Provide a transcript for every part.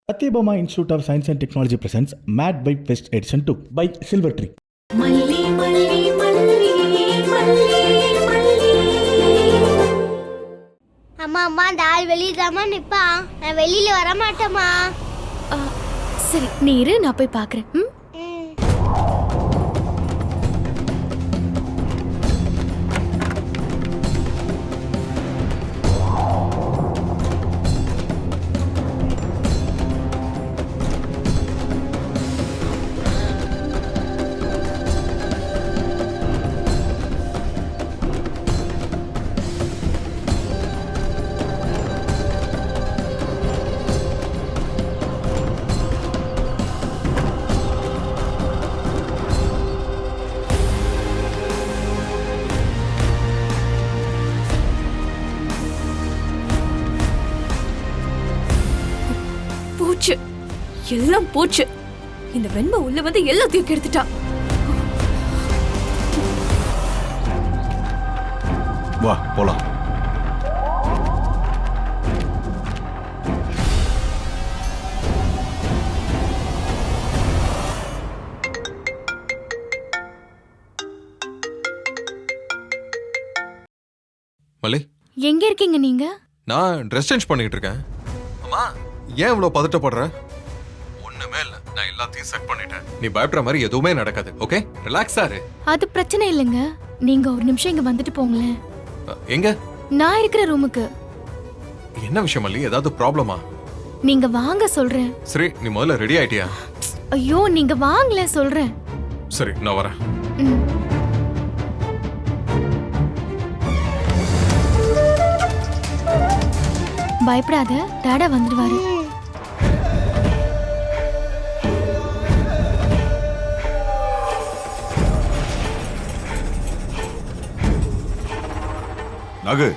Satyabama Institute of Science and Technology presents Mad Vibe Fest Edition 2 by Silver Tree. அம்மா அம்மா அந்த ஆள் வெளியிலாமா நிப்பா, நான் வெளியில வர மாட்டேம்மா. சரி நீ இரு, நான் போய் பாக்குறேன். போச்சு, எல்லாம் போச்சு. இந்த வெண்மை உள்ள வந்து எல்லாத்தையும் கெடுத்துட்டா. வா போலாம். மல்லி, எங்க இருக்கீங்க நீங்க? நான் ட்ரெஸ் சேஞ்ச் பண்ணிட்டு இருக்கேன். அம்மா, ஏன் இவ்வளவு பதட்டப்படுற? ஒண்ணுமே இல்ல, நான் எல்லாத்தையும் செட் பண்ணிட்டேன். நீ பயப்படுற மாதிரி எதுவுமே நடக்காது. ஓகே, ரிலாக்ஸா இரு. அது பிரச்சனை இல்லைங்க, நீங்க ஒரு நிமிஷம் இங்க வந்துட்டு போங்களேன். எங்க? நான் இருக்கிற ரூமுக்கு. என்ன விஷயம் மல்லி, ஏதாவது ப்ராப்ளமா? நீங்க வாங்க சொல்றேன். சரி, நீ முதல்ல ரெடி ஆயிட்டியா? ஐயோ நீங்க வாங்களே சொல்றேன். சரி, நான் வரேன். பயப்படாத, டாடா வந்துடுவாரு. நாகு,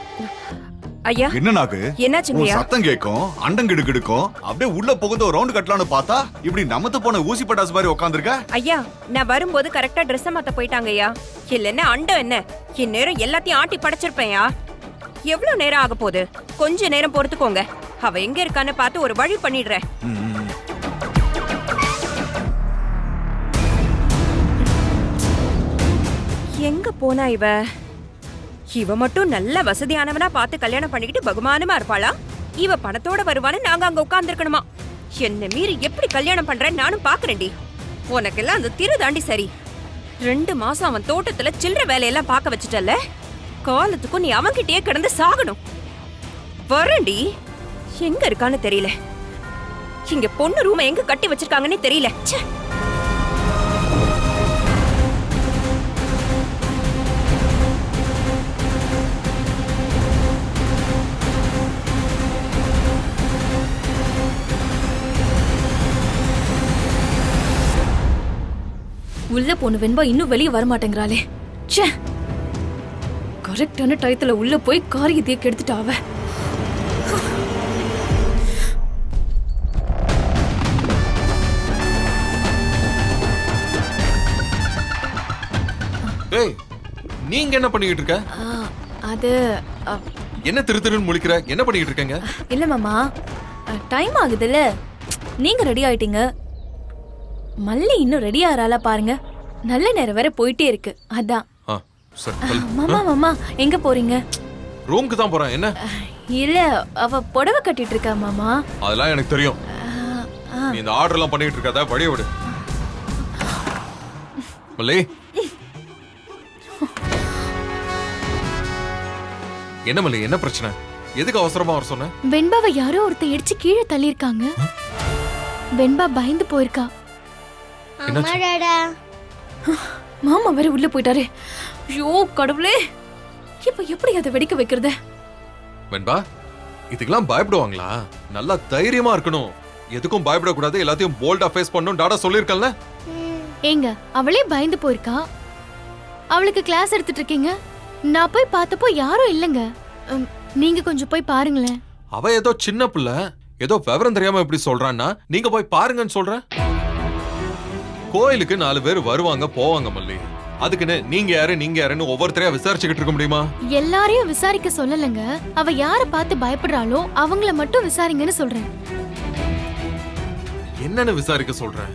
ஐயா என்ன நாகு? என்னாச்சுங்கய்யா? சத்தம் கேட்கும், அண்டங்கிடு கிடுக்கும். அப்படியே உள்ள புகுந்து ஒரு ரவுண்ட் கட்டலான்னு பார்த்தா இப்படி நமத்து போன ஊசி பட்டாசு மாதிரி உட்காந்துருக்க. ஐயா, நான் வரும்போது கரெக்டா ட்ரெஸ் மாத்த போயிட்டாங்கய்யா. இல்லன்னா அண்டம் என்ன, என் நேரம் எல்லாத்தையும் ஆட்டி படைச்சிருப்பேன்யா. எவ்வளவு நேரம் ஆக போகுது? கொஞ்ச நேரம் பொறுத்துக்கோங்க. அவ எங்க இருக்கான்னு பார்த்து ஒரு வழி பண்ணிடுறேன். எங்க போனா இவ? இவ மட்டும் நல்ல வசதியானவனா பார்த்து கல்யாணம் பண்ணிக்கிட்டு பகுமானமா இருப்பாளா? இவ பணத்தோட வருவான்னு நாங்க அங்க உட்கார்ந்து இருக்கணுமா? என்ன மீறி எப்படி கல்யாணம் பண்றேன் நானும் பாக்குறேன்டி. உனக்கெல்லாம் அந்த திரு தாண்டி சரி. 2 மாசம் அவன் தோட்டத்துல சில்லற வேலையெல்லாம் பார்க்க வச்சுட்டல. காலத்துக்கும் நீ அவன்கிட்டயே கிடந்து சாகணும். வரண்டி, எங்க இருக்கான்னு தெரியல. இங்க பொண்ணு ரூமை எங்க கட்டி வச்சிருக்காங்கன்னு தெரியல. உள்ள போன வெண்பா இன்னும் வெளியே வர மாட்டேங்கிறாளே. ச்சே, கரெக்டான டயத்துல உள்ள போய் காரியத்தையே கெடுத்துட்டா அவ. ஏய், நீங்க என்ன பண்ணிக்கிட்டு இருக்க? அது என்ன திருன்னு முழிக்கிற? என்ன பண்ணிக்கிட்டு இருக்கீங்க? இல்ல மாமா, டைம் ஆகுதுல்ல. நீங்க ரெடி ஆயிட்டீங்க, மல்லி இன்னும் ரெடி ஆறாளா பாருங்க. நல்ல நேரம் வேற போயிட்டே இருக்கு, அதான். சரி, மாமா மாமா எங்க போறீங்க? ரூமுக்கு தான் போறேன். என்ன? இல்ல, அவ புடவை கட்டிட்டு இருக்கா மாமா. அதெல்லாம் எனக்கு தெரியும். நீ இந்த ஆர்டர் எல்லாம் பண்ணிட்டு இருக்காத, வழிய விடு. மல்லி, என்ன மல்லி, என்ன பிரச்சனை? எதுக்கு அவசரமா வர சொன்ன? வெண்பாவை யாரோ ஒருத்த இடிச்சு கீழே தள்ளிருக்காங்க. வெண்பா பயந்து போயிருக்கா. அம்மாடா, மாமா வேற உள்ள போயிட்டாரு. ஐயோ கடவுளே, இப்ப எப்படி அதை வெடிக்க வைக்கிறது? வெண்பா, இதுக்கெல்லாம் பயப்படுவாங்களா? நல்லா தைரியமா இருக்கணும். எதுக்கும் பயப்படக்கூடாது, எல்லாத்தையும் போல்டா ஃபேஸ் பண்ணணும். டாடா சொல்லிருக்கல. ஏங்க, அவளே பயந்து போயிருக்கா. அவளுக்கு கிளாஸ் எடுத்துட்டு இருக்கீங்க. நான் போய் பார்த்தப்போ யாரும் இல்லங்க. நீங்க கொஞ்சம் போய் பாருங்களேன். அவ ஏதோ சின்ன பிள்ளை, ஏதோ விவரம் தெரியாம எப்படி சொல்றான்னா நீங்க போய் பாருங்கன்னு சொல்ற. கோயிலுக்கு 4 பேர் வருவாங்க போவாங்க மல்லி. அதுக்குன்னு நீங்க யாருன்னு ஒவ்வொருத்தரையா விசாரிச்சுக்கிட்டு இருக்க முடியுமா? எல்லாரையும் விசாரிக்க சொல்லலங்க. அவ யார பார்த்து பயப்படுறாளோ அவங்கள மட்டும் விசாரிங்கன்னு சொல்றேன். என்னன்னு விசாரிக்க சொல்றேன்?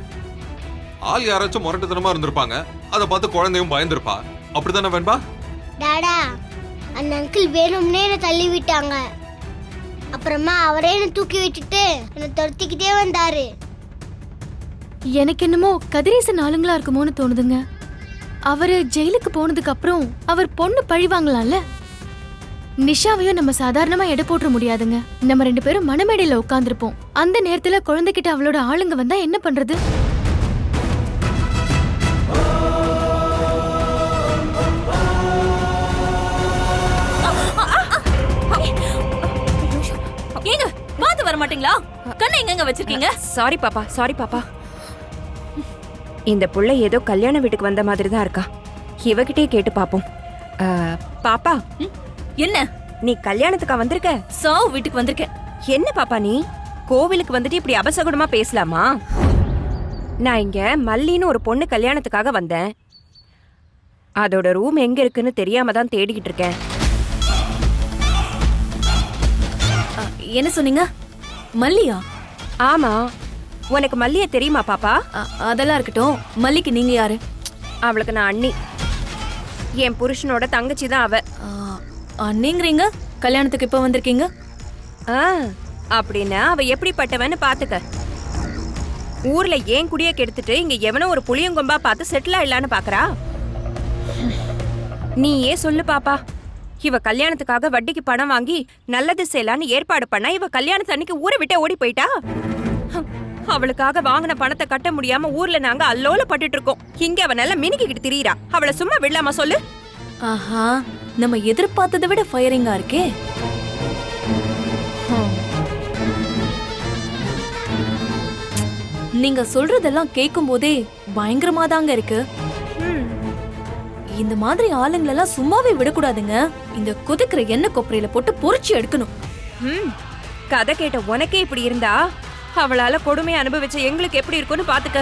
ஆள் யாராச்சும் முரட்டுத்தனமா இருந்திருப்பாங்க, அதை பார்த்து குழந்தையும் பயந்துருப்பா. அப்படித்தானே வெண்பா? டாடா, அந்த அங்கிள் வேணும்னே என்னை தள்ளி விட்டாங்க. அப்புறமா அவரே என்னை தூக்கி விட்டுட்டு என்னை துரத்திக்கிட்டே வந்தாரு. எனக்கு என்னமோ கதிரேசன் ஆளுங்களா இருக்குமோன்னு தோணுதுங்க. அவரு ஜெயிலுக்கு போனதுக்கு அப்புறம் அவர் பொண்ணு பழிவாங்கலாம்ல. நிஷாவையும் நம்ம சாதாரணமா எடை போட்டுற முடியாதுங்க. நம்ம 2 பேரும் மணமேடையில உட்கார்ந்துருப்போம். அந்த நேரத்துல குழந்தைகிட்ட அவளோட ஆளுங்க வந்தா என்ன பண்றது? ஏங்க பாத்து வர மாட்டீங்களா? கண்ணை எங்க வச்சிருக்கீங்க? சாரி பாப்பா, சாரி பாப்பா. இந்த புள்ள ஏதோ கல்யாண வீட்டுக்கு வந்த மாதிரி தான் இருக்கா. இவகிட்டே கேட்டு பாப்போம். பாப்பா, என்ன நீ கல்யாணத்துக்கா வந்திருக்க? சாவு வீட்டுக்கு வந்திருக்கேன். என்ன பாப்பா நீ கோவிலுக்கு வந்துட்டு இப்படி அபசகுணமா பேசலாமா? நான் இங்க மல்லின்னு ஒரு பொண்ணு கல்யாணத்துக்காக வந்தேன். அதோட ரூம் எங்க இருக்குன்னு தெரியாம தான் தேடிக்கிட்டு இருக்கேன். என்ன சொன்னீங்க? மல்லியா? ஆமா, உனக்கு மல்லிய தெரியுமா பாப்பா? அதெல்லாம் இருக்கட்டும். மல்லிக்கு நீங்க யாரு? அவளுக்கு நான் அண்ணி. என் புருஷனோட தங்கச்சி தான் அவ. அண்ணிங்கிறீங்க, கல்யாணத்துக்கு இப்ப வந்திருக்கீங்க? அப்படின்னா அவ எப்படிப்பட்டவன்னு பாத்துக்க. ஊர்ல ஏன் குடிய கெடுத்துட்டு இங்க எவனோ ஒரு புளியங்கொம்பா பார்த்து செட்டில் ஆயிடலான்னு பாக்குறா. நீ ஏன் சொல்லு பாப்பா. இவ கல்யாணத்துக்காக வட்டிக்கு பணம் வாங்கி நல்லது செய்யலான்னு ஏற்பாடு பண்ணா இவ கல்யாணத்து அன்னைக்கு ஊரை விட்டு ஓடி போயிட்டா. அவளுக்காக வாங்கின பணத்தை கட்ட முடியாம ஊர்ல நாங்க அல்லோல பட்டுட்டு இருக்கோம். இங்க அவ நல்லா மினுக்கிட்டு திரியிறா. அவளை சும்மா விடலாமா சொல்லு? ஆஹா, நம்ம எதிர்பார்த்ததை விட ஃபயரிங்கா இருக்கே. நீங்க சொல்றதெல்லாம் கேட்கும் போதே பயங்கரமா தாங்க இருக்கு. இந்த மாதிரி ஆளுங்களெல்லாம் சும்மாவே விடக்கூடாதுங்க. இந்த கொதிக்கிற எண்ணெய் கொப்பரையில போட்டு பொரிச்சு எடுக்கணும். கதை கேட்ட உனக்கே இப்படி இருந்தா அவளால கொடுமையை அனுபவிச்ச எங்களுக்கு எப்படி இருக்கும்னு பாத்துக்க.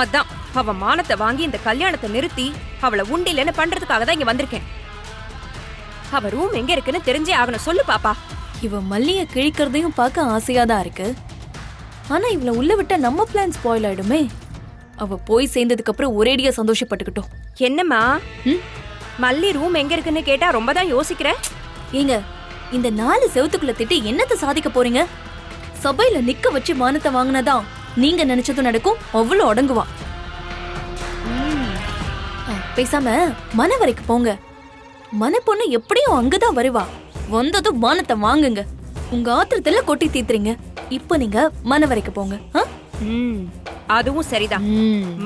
அதான் அவ மானத்தை வாங்கி இந்த கல்யாணத்தை நிறுத்தி அவளை உண்டிலன்னு பண்றதுக்காக தான் இங்க வந்திருக்கேன். அவ ரூம் எங்க இருக்குன்னு தெரிஞ்சே ஆகணும். சொல்லு பாப்பா. இவ மல்லிய கிழிக்கிறதையும் பார்க்க ஆசையாதான் இருக்கு. ஆனா இவள உள்ள விட்டா நம்ம பிளான் ஸ்பாயில் ஆயிடுமே. அவ போய் சேர்ந்ததுக்கு அப்புறம் ஒரேடியா சந்தோஷப்பட்டுக்கிட்டோம். என்னம்மா மல்லி ரூம் எங்க இருக்குன்னு கேட்டா ரொம்ப தான் யோசிக்கிற. ஏங்க, இந்த 4 செவத்துக்குள்ள திட்டி என்னத்தை சாதிக்க போறீங்க? சபையில நிக்க வச்சு மானத்தை வாங்கினதான் நீங்க நினைச்சதும் நடக்கும். அவ்வளவு அடங்குவா. பேசாம மனவரைக்கு போங்க. மன பொண்ணு எப்படியும் அங்கதான் வருவா. வந்ததும் மானத்தை வாங்குங்க. உங்க ஆத்திரத்துல கொட்டி தீத்துறீங்க. இப்ப நீங்க மனவரைக்கு போங்க. அதுவும் சரிதான்.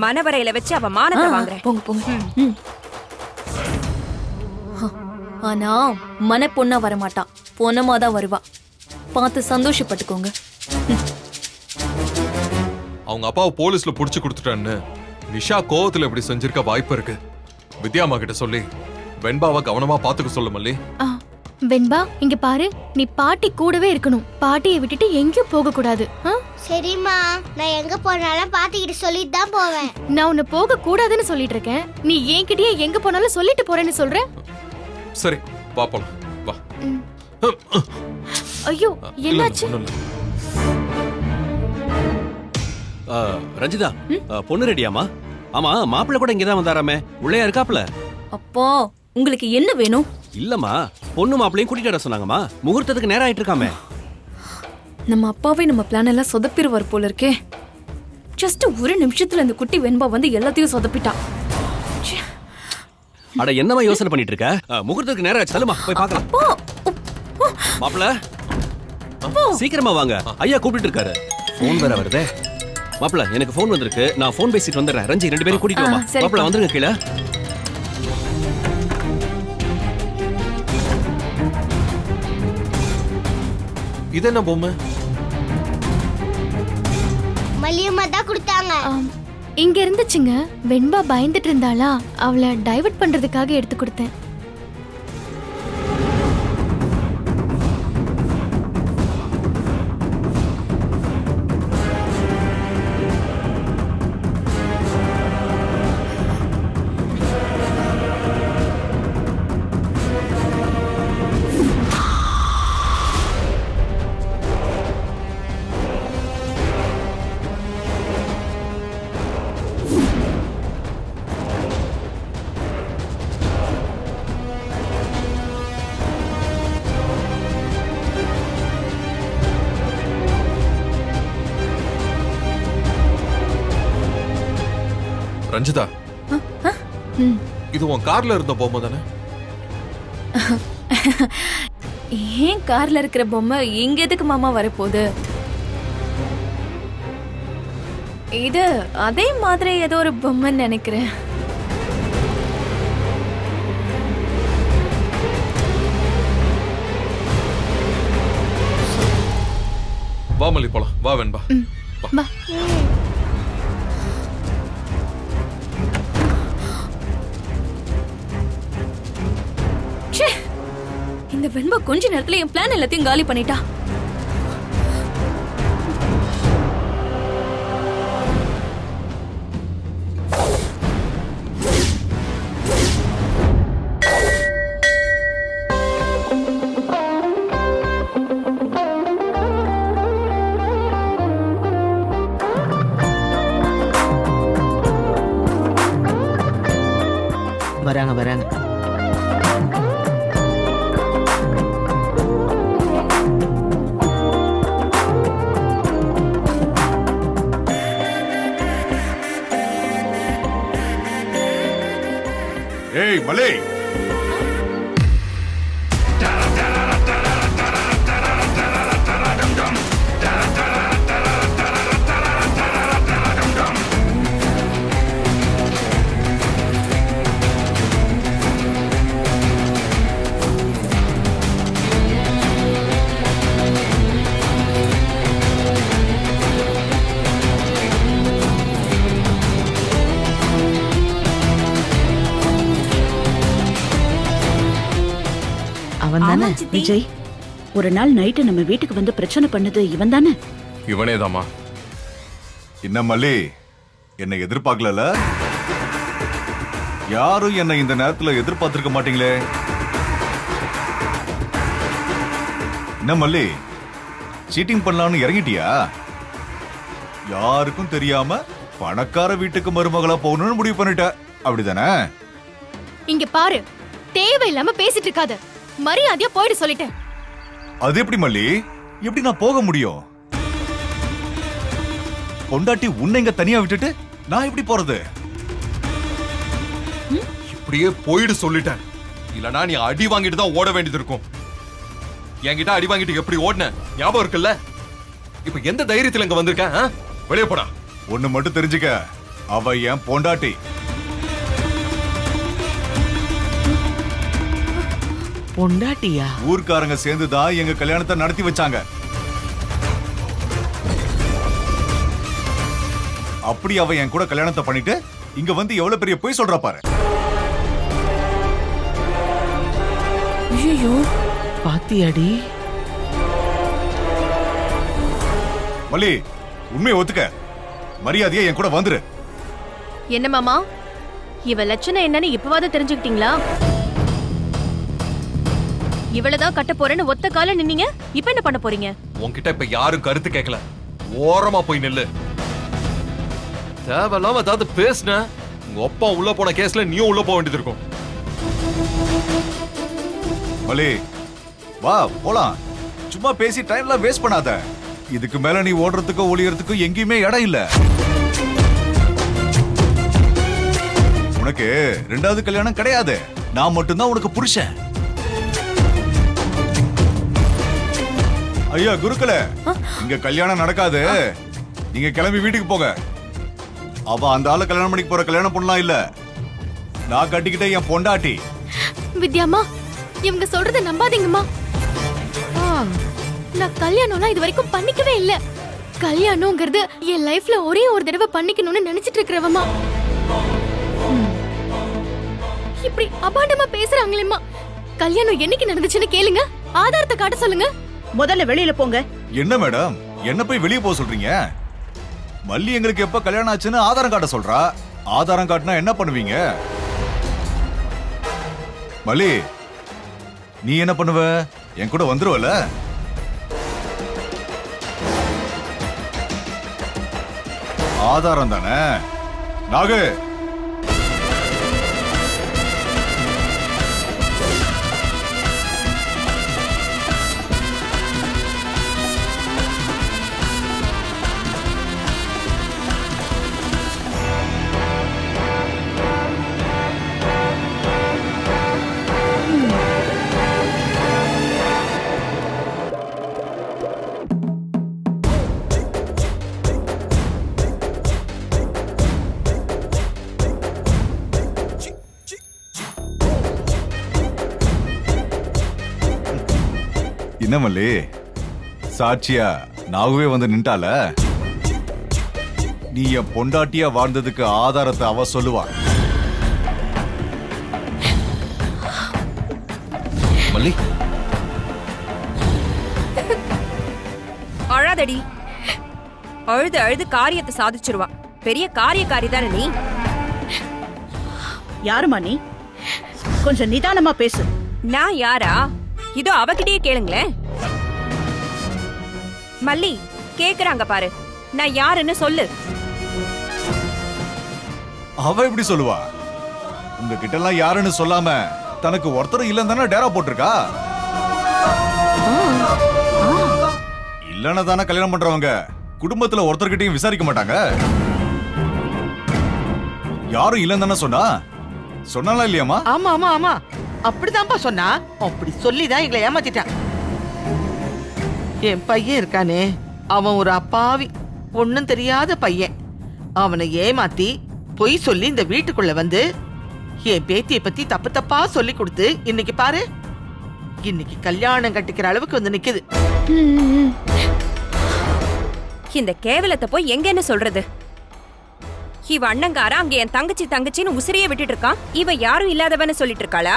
மனவரையில வச்சு அவ மானத்தை வாங்குற. போங்க போங்க. ஆனா மன பொண்ணா வரமாட்டா, பொண்ணமாதான் வருவா. பார்த்து சந்தோஷப்பட்டுக்கோங்க. அவங்க அப்பாவை போலீஸ்ல புடிச்சு கொடுத்துட்டான்னு நிஷா கோவத்துல இப்படி செஞ்சிருக்க வாய்ப்பு இருக்கு. வித்யாமா கிட்ட சொல்லி வெண்பாவை கவனமா பாத்துக்க சொல்லு மல்லி. வெண்பா, இங்க பாரு, நீ பாட்டி கூடவே இருக்கணும். பாட்டியை விட்டுட்டு எங்கேயும் போக கூடாது. சரிம்மா, நான் எங்க போனாலும் பாட்டிக்கிட்ட சொல்லிட்டு தான் போவேன். நான் உன்னை போக கூடாதுன்னு சொல்லிட்டு இருக்கேன். நீ என்கிட்டயே எங்க போனாலும் சொல்லிட்டு போறேன்னு சொல்ற. சரி வா போலாம். வா. ஐயோ, என்னாச்சு? ரஞ்சிதா, பொண்ணு ரெடியாமா? ஆமா, மாப்பிள்ளை கூட இங்கதான் வந்தாராமே, உள்ளே இருக்காப்ல. அப்பா, உங்களுக்கு என்ன வேணும்? இல்லம்மா, பொண்ணு மாப்பிள்ளையும் கூட்டிட்டு வர சொன்னாங்கம்மா. முகூர்த்தத்துக்கு நேரம் ஆயிட்டு இருக்காமே. நம்ம அப்பாவே நம்ம பிளான் எல்லாம் சொதப்பிடுவார் போல இருக்கே. ஜஸ்ட் ஒரு நிமிஷத்துல இந்த குட்டி வெண்பா வந்து எல்லாத்தையும் சொதப்பிட்டா. அட, என்னமா யோசனை பண்ணிட்டு இருக்க? முகூர்த்தத்துக்கு நேரம் ஆச்சு, தள்ளுமா போய் பார்க்கலாம். மாப்பிள்ள, சீக்கிரமா வாங்க, ஐயா கூப்பிட்டு இருக்காரு. போன் வேற வருதே. மாப்பிள்ள, எனக்கு போன் வந்திருக்கு, நான் போன் பேசிட்டு வந்துடுறேன். ரஞ்சி, 2 பேரும் கூட்டிட்டு வாமா. மாப்பிள்ள வந்துருங்க கீழே. இது என்ன பொம்மை? மல்லியம்மா தான் கொடுத்தாங்க. இங்க இருந்துச்சுங்க. வெண்பா பயந்துட்டு இருந்தாளா, அவளை டைவர்ட் பண்றதுக்காக எடுத்து கொடுத்தேன். ரஞ்சிதா, ம். இது உன் கார்ல இருந்த பொம்மை தானே? ஏன் கார்ல இருக்கிற பொம்மை இங்க எதுக்கு மாமா வரப்போகுது? இது அதே மாதிரி ஏதோ ஒரு பொம்மைன்னு நினைக்கிறேன். வா மல்லி போலாம், வா வெண்பா. வா. ச்சே, இந்த வெண்பா கொஞ்ச நேரத்துல என் பிளான் எல்லாத்தையும் காலி பண்ணிட்டா. வராங்க வராங்க. ஏய் மலே, அவன் தானே விஜய்? ஒரு நாள் நைட்டு நம்ம வீட்டுக்கு வந்து பிரச்சனை பண்ணது இவன் தானே? இவனே தாமா. என்ன மல்லி, என்னை எதிர்பார்க்கல? யாரும் என்னை இந்த நேரத்துல எதிர்பார்த்திருக்க மாட்டீங்களே. என்ன மல்லி, சீட்டிங் பண்ணலாம்னு இறங்கிட்டியா? யாருக்கும் தெரியாம பணக்கார வீட்டுக்கு மருமகளா போகணும்னு முடிவு பண்ணிட்ட, அப்படிதானே? இங்க பாரு, தேவையில்லாம பேசிட்டு இருக்காத. மரியாதையா போயிடு சொல்லிட்டேன். அது எப்படி மல்லி, எப்படி நான் போக முடியும்? பொண்டாட்டி உன்னை இங்க தனியா விட்டுட்டு நான் எப்படி போறது? இப்படியே போயிடு சொல்லிட்டேன். இல்லனா நீ அடி வாங்கிட்டு தான் ஓட வேண்டியது இருக்கும். என்கிட்ட அடி வாங்கிட்டு எப்படி ஓடுன ஞாபகம் இருக்குல்ல? இப்ப எந்த தைரியத்துல இங்க வந்திருக்கேன்? வெளியே போடா. ஒண்ணு மட்டும் தெரிஞ்சுக்க, அவ என் பொண்டாட்டி. பொண்டாட்டியா? ஊர்க்காரங்க சேர்ந்துதான் எங்க கல்யாணத்தை நடத்தி வச்சாங்க. அப்படி அவ என் கூட கல்யாணத்தை பண்ணிட்டு இங்க வந்து எவ்வளவு பெரிய பொய் சொல்றா பாரு. ஐயோ, பாத்தியாடி? மல்லி, உண்மையை ஒத்துக்க. மரியாதையா என் கூட வந்துரு. என்ன மாமா, இவ லட்சணம் என்னன்னு இப்பவாது தெரிஞ்சுக்கிட்டீங்களா? இவ்வளவுதான் கட்ட போறேன்னு ஒத்த கால நின்னீங்க, இப்ப என்ன பண்ண போறீங்க? உன்கிட்ட இப்ப யாரும் கருத்து கேட்கல. ஓரமா போய் நில்லு. தேவையில்லாம ஏதாவது பேசுன, உங்க அப்பா உள்ள போன கேஸ்ல நீயும் உள்ள போக வேண்டியது இருக்கும். மல்லி, வா போலாம். சும்மா பேசி டைம்லாம் வேஸ்ட் பண்ணாத. இதுக்கு மேல நீ ஓடுறதுக்கோ ஒளியறதுக்கோ எங்கேயுமே இடம் இல்ல. உனக்கு ரெண்டாவது கல்யாணம் கிடையாது. நான் மட்டும்தான் உனக்கு புருஷன். ஐயா குருக்களே, இங்க கல்யாணம் நடக்காது. நீங்க கிளம்பி வீட்டுக்கு போங்க. அவ அந்த ஆளு கல்யாணம் பண்ணிக்க போற கல்யாணம் பண்ணலாம் இல்ல. நான் கட்டிக்கிட்ட என் பொண்டாட்டி. வித்யாம்மா, இவங்க சொல்றத நம்பாதீங்கம்மா. நான் கல்யாணம்லாம் இது வரைக்கும் பண்ணிக்கவே இல்ல. கல்யாணம்ங்கிறது என் லைஃப்ல ஒரே ஒரு தடவை பண்ணிக்கணும்னு நினைச்சிட்டு இருக்கிறவமா. இப்படி அபாண்டமா பேசுறாங்களேம்மா. கல்யாணம் என்னைக்கு நடந்துச்சுன்னு கேளுங்க. ஆதாரத்தை காட்ட சொல்லுங்க. முதல்ல வெளியில போங்க. என்ன மேடம், என்ன போய் வெளியே போக சொல்றீங்க? மல்லி எங்களுக்கு எப்ப கல்யாணம் ஆச்சுன்னு ஆதாரம் காட்ட சொல்றா. ஆதாரம் காட்டினா என்ன பண்ணுவீங்க? மல்லி, நீ என்ன பண்ணுவ? என் கூட வந்துருவல? ஆதாரம் தானே. நாகு, என்ன மல்லி சாட்சியா நாகவே வந்து நின்ட்டால? நீ என் பொண்டாட்டியா வாழ்ந்ததுக்கு ஆதாரத்தை அவ சொல்லுவா. மல்லி அழாதடி. அழுது அழுது காரியத்தை சாதிச்சிருவா. பெரிய காரியக்காரி தானே நீ. யாருமா நீ? கொஞ்சம் நிதானமா பேசு. நான் யாரா? இதோ அவகிட்டயே கேளுங்களேன். மல்லி கேக்குறாங்க பாரு, நான் யாருன்னு சொல்லு. அவ எப்படி சொல்லுவா? உங்ககிட்ட எல்லாம் யாருன்னு சொல்லாம தனக்கு ஒருத்தரும் இல்லன்னு தானே டேரா போட்டிருக்கா. இல்லன்னா தானே கல்யாணம் பண்றவங்க குடும்பத்துல ஒருத்தர்கிட்டயும் விசாரிக்க மாட்டாங்க. யாரும் இல்லன்னு தானே சொன்னாலா இல்லையாமா? ஆமா ஆமா ஆமா அப்படிதான்ப்பா சொன்னா. அப்படி சொல்லிதான் எங்களை ஏமாத்திட்டான். என் பையன் இருக்கானே, அவன் ஒரு அப்பாவி ஒண்ணும் தெரியாத பையன். அவனை ஏமாத்தி பொய் சொல்லி இந்த வீட்டுக்குள்ள வந்து என் பேத்தியை பத்தி தப்பு தப்பா சொல்லி கொடுத்து இன்னைக்கு பாரு, இன்னைக்கு கல்யாணம் கட்டிக்கிற அளவுக்கு வந்து நிக்குது. இந்த கேவலத்தை போய் எங்கன்னு சொல்றது? இவ அண்ணங்கார அங்க என் தங்கச்சின்னு உசிரியே விட்டுட்டு இருக்கான். இவ யாரும் இல்லாதவன்னு சொல்லிட்டு இருக்காளா?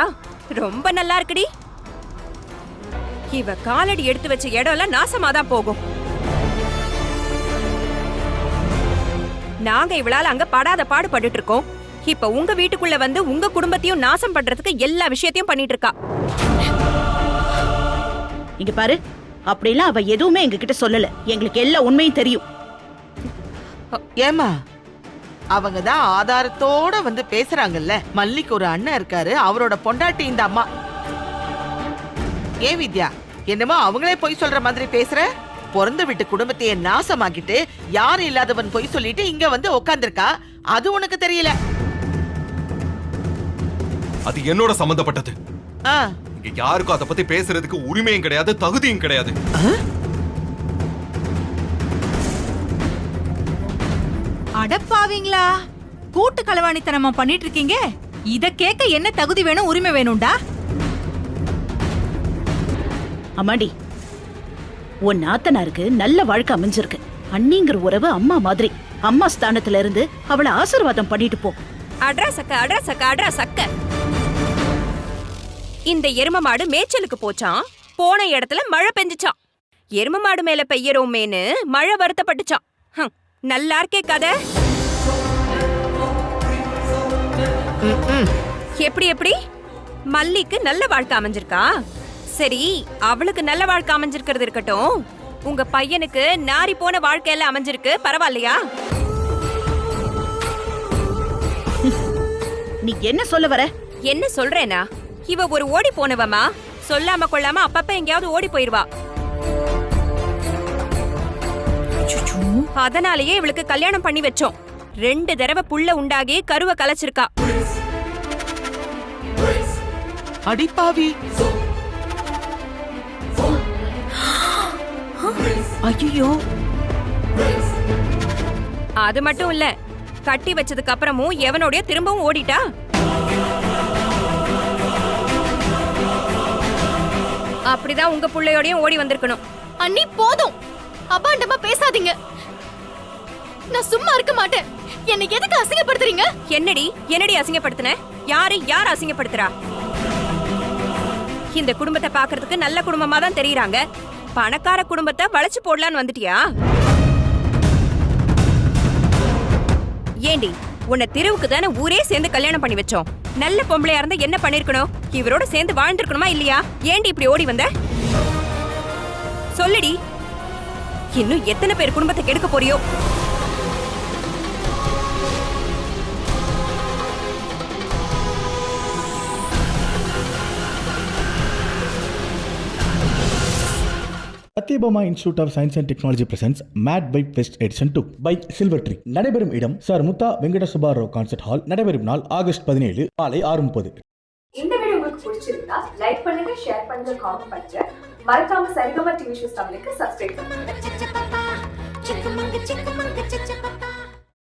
ரொம்ப நல்லா இருக்குடி. இவ காலடி எடுத்து வச்ச இடம்லாம் நாசமாதான் போகும். நாங்க இவளால அங்க படாத பாடு பட்டுட்டு இருக்கோம். இப்ப உங்க வீட்டுக்குள்ள வந்து உங்க குடும்பத்தையும் நாசம் பண்றதுக்கு எல்லா விஷயத்தையும் பண்ணிட்டு இருக்கா. இங்க பாரு, அப்படிலாம் அவ எதுவுமே எங்க கிட்ட சொல்லல. எங்களுக்கு எல்லா உண்மையும் தெரியும். ஏமா அவங்க தான் ஆதாரத்தோட வந்து பேசுறாங்கல்ல. மல்லிக்கு ஒரு அண்ணன் இருக்காரு, அவரோட பொண்டாட்டி இந்த அம்மா. ஏ வித்யா, என்னமோ அவங்களே பொய் சொல்ற மாதிரி பேசுற? பிறந்த வீட்டு குடும்பத்தையே நாசமாக்கிட்டு யாரும் இல்லாதவன் பொய் சொல்லிட்டு இங்க வந்து உட்கார்ந்திருக்கா. அது உனக்கு தெரியல? அது என்னோட சம்பந்தப்பட்டது. ஆ, இங்க யாருக்கும் அதை பத்தி பேசுறதுக்கு உரிமையும் கிடையாது, தகுதியும் கிடையாது. அடப்பாவீங்களா, கூட்டு களவாணித்தனமா பண்ணிட்டு இருக்கீங்க. இத கேட்க என்ன தகுதி வேணும், உரிமை வேணும்டா? அம்மாடி, உன் நாத்தனாருக்கு நல்ல வாழ்க்கை அமைஞ்சிருக்கு. அண்ணிங்கிற உறவு அம்மா மாதிரி. அம்மா ஸ்தானத்துல இருந்து அவளை ஆசீர்வாதம் பண்ணிட்டு போ. அட்ரா சக்க. இந்த எரும மாடு மேய்ச்சலுக்கு போச்சான். போன இடத்துல மழை பெஞ்சுச்சான். எரும மாடு மேல பெய்யறோமேன்னு மழை வருத்தப்பட்டுச்சான். நல்லா இருக்கே கதை. எப்படி மல்லிக்கு நல்ல வாழ்க்கை அமைஞ்சிருக்கா? சரி, அவளுக்கு நல்ல வாழ்க்கை அமைஞ்சிருக்கிறது இருக்கட்டும். உங்க பையனுக்கு நாரி போன வாழ்க்கையெல்லாம் அமைஞ்சிருக்கு, பரவாயில்லையா? நீ என்ன சொல்ல வர? என்ன சொல்றேனா? இவ ஒரு ஓடி போனவமா, சொல்லாம கொள்ளாம அப்பப்ப எங்கேயாவது ஓடி போயிருவா. அதனாலேயே இவளுக்கு கல்யாணம் பண்ணி வச்சோம். 2 தடவை புள்ள உண்டாகி கருவை கலைச்சிருக்கா. அடிப்பாவி. ஐயோ, அது மட்டும் இல்ல, கட்டி வச்சதுக்கு அப்புறமும் எவனோடய திரும்பவும் ஓடிட்டா. அப்படிதான் உங்க புள்ளையோடயும் ஓடி வந்திருக்கணும். அண்ணி போதும், அபாண்டமா பேசாதீங்க. நான் சும்மா இருக்க மாட்டேன். என்னை எதுக்கு அசிங்கப்படுத்துறீங்க? என்னடி அசிங்கப்படுத்துன? யார் அசிங்கப்படுத்துறா? இந்த குடும்பத்தை பாக்குறதுக்கு நல்ல குடும்பமா தான் தெரியறாங்க. பணக்கார குடும்பத்தை வளைச்சு போடலான்னு வந்துட்டியா? ஏண்டி, உன்னை தெருவுக்கு தானே ஊரே சேர்ந்து கல்யாணம் பண்ணி வச்சோம். நல்ல பொம்பளையா இருந்தா என்ன பண்ணிருக்கணும்? இவரோட சேர்ந்து வாழ்ந்திருக்கணுமா இல்லையா? ஏண்டி இப்படி ஓடி வந்த? சொல்லுடி. இன்னும் எத்தனை பேர் குடும்பத்தை கெடுக்க போறியோ? Sathyabama institute of science and technology presents made by best edition 2 by silver tree. நடைபெறும் இடம் சார் முத்தா வெங்கட சுபாராவ் கான்சர்ட் ஹால். நடைபெறும் நாள் ஆகஸ்ட் 17 மாலை 6:30. இந்த வீடியோ உங்களுக்கு பிடிச்சிருந்தா லைக் பண்ணுங்க, ஷேர் பண்ணுங்க, காமெண்ட் பண்ணுங்க. மறக்காம சரிகமா டிவி ஷோஸ் தமிழுக்கு சப்ஸ்கிரைப் பண்ணுங்க.